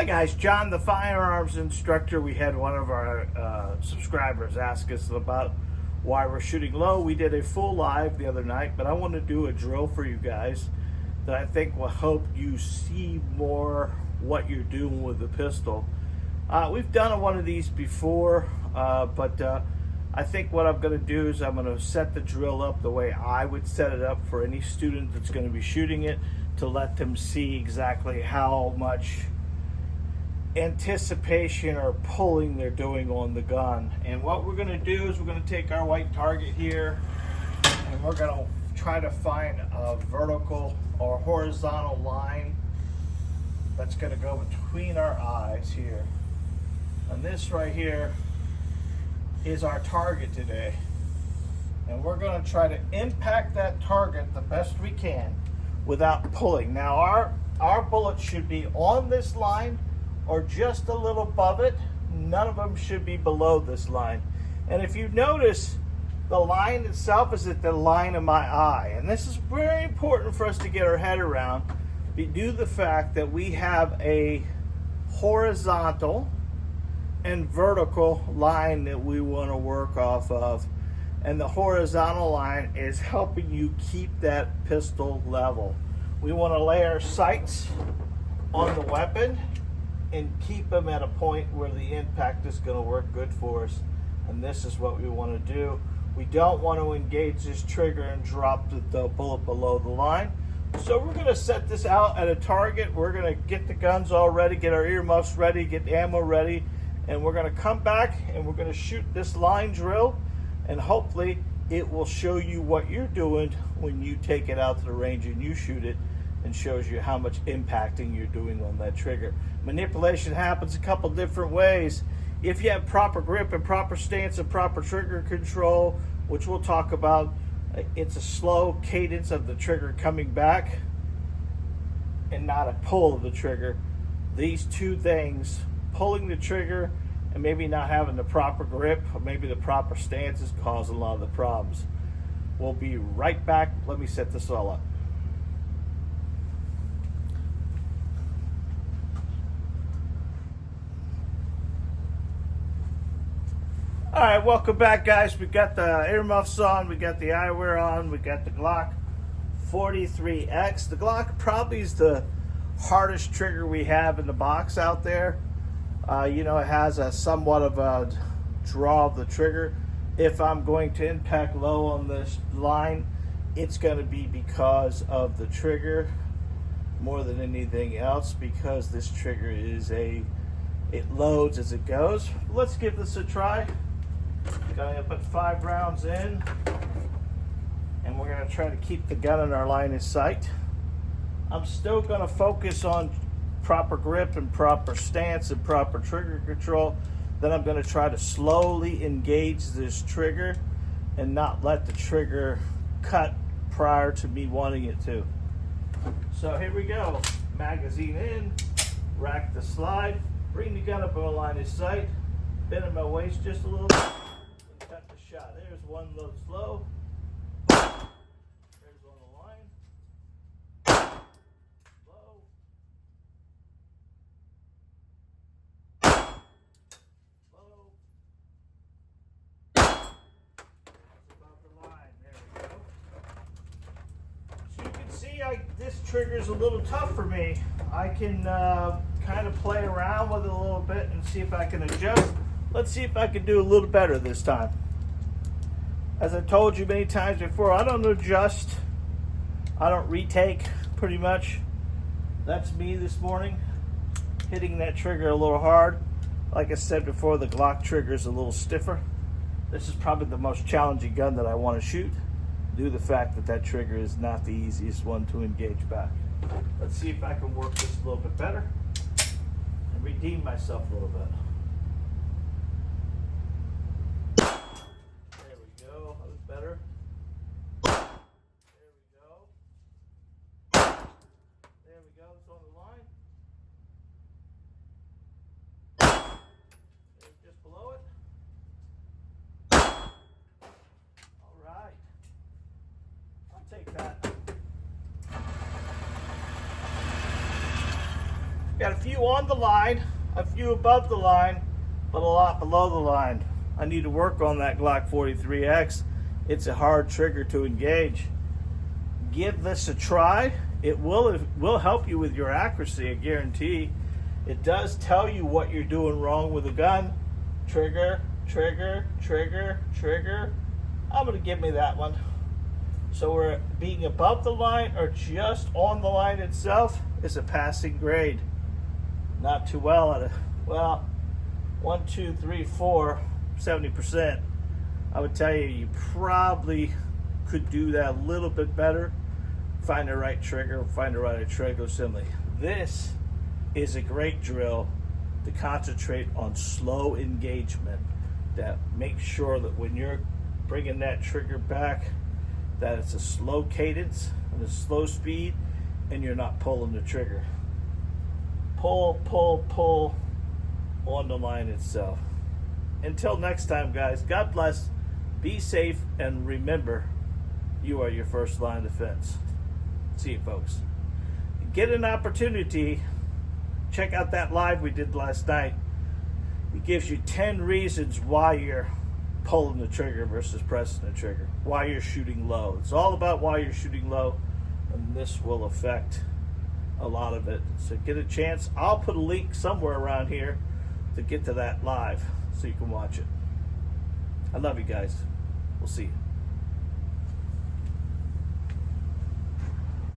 Hi guys, John the firearms instructor. We had one of our subscribers ask us about why we're shooting low. We did a full live the other night, but I want to do a drill for you guys that I think will help you see more what you're doing with the pistol. We've done one of these before, but I think what I'm going to do is I'm going to set the drill up the way I would set it up for any student that's going to be shooting it, to let them see exactly how much anticipation or pulling they're doing on the gun. And what we're going to do is we're going to take our white target here and we're going to try to find a vertical or horizontal line that's going to go between our eyes here. And this right here is our target today. And we're going to try to impact that target the best we can without pulling. Now our bullet should be on this line or just a little above it. None of them should be below this line. And if you notice, the line itself is at the line of my eye. And this is very important for us to get our head around, due to the fact that we have a horizontal and vertical line that we want to work off of. And the horizontal line is helping you keep that pistol level. We want to lay our sights on the weapon and keep them at a point where the impact is going to work good for us. And this is what we want to do. We don't want to engage this trigger and drop the bullet below the line. So we're going to set this out at a target. We're going to get the guns all ready, get our earmuffs ready, get ammo ready, and we're going to come back and we're going to shoot this line drill, and hopefully it will show you what you're doing when you take it out to the range and you shoot it, and shows you how much impacting you're doing on that trigger. Manipulation happens a couple different ways. If you have proper grip and proper stance and proper trigger control, which we'll talk about, it's a slow cadence of the trigger coming back and not a pull of the trigger. These two things, pulling the trigger and maybe not having the proper grip or maybe the proper stances, cause a lot of the problems. We'll be right back. Let me set this all up. All right, welcome back, guys. We got the earmuffs on, we got the eyewear on, we got the Glock 43X. The Glock probably is the hardest trigger we have in the box out there. You know, it has a somewhat of a draw of the trigger. If I'm going to impact low on this line, it's going to be because of the trigger more than anything else, because this trigger is it loads as it goes. Let's give this a try. Going to put 5 rounds in, and we're going to try to keep the gun in our line of sight. I'm still going to focus on proper grip and proper stance and proper trigger control. Then I'm going to try to slowly engage this trigger and not let the trigger cut prior to me wanting it to. So here we go. Magazine in, rack the slide, bring the gun up on line of sight, bend in my waist just a little bit. Cut the shot. There's one load slow. There's on the line. Low. Low. That's about the line. There we go. So you can see this trigger is a little tough for me. I can kind of play around with it a little bit and see if I can adjust. Let's see if I can do a little better this time. As I told you many times before, I don't adjust. I don't retake, pretty much. That's me this morning, hitting that trigger a little hard. Like I said before, the Glock trigger is a little stiffer. This is probably the most challenging gun that I want to shoot, due to the fact that that trigger is not the easiest one to engage back. Let's see if I can work this a little bit better and redeem myself a little bit. Better. There we go. There we go. It's on the line. There's just below it. All right. I'll take that. Got a few on the line, a few above the line, but a lot below the line. I need to work on that Glock 43X. It's a hard trigger to engage. Give this a try. It will help you with your accuracy, I guarantee. It does tell you what you're doing wrong with the gun. Trigger, trigger, trigger, trigger. I'm gonna give me that one. So we're being above the line or just on the line itself is a passing grade. Not too well at it. Well, 1, 2, 3, 4, 70%. I would tell you, you probably could do that a little bit better. Find the right trigger, find the right trigger assembly. This is a great drill to concentrate on slow engagement. That makes sure that when you're bringing that trigger back, that it's a slow cadence and a slow speed, and you're not pulling the trigger. Pull, pull, pull on the line itself. Until next time, guys, God bless, be safe, and remember, you are your first line of defense. See you, folks. Get an opportunity, check out that live we did last night. It gives you 10 reasons why you're pulling the trigger versus pressing the trigger, why you're shooting low. It's all about why you're shooting low, and this will affect a lot of it. So get a chance. I'll put a link somewhere around here to get to that live so you can watch it. I love you guys. We'll see you.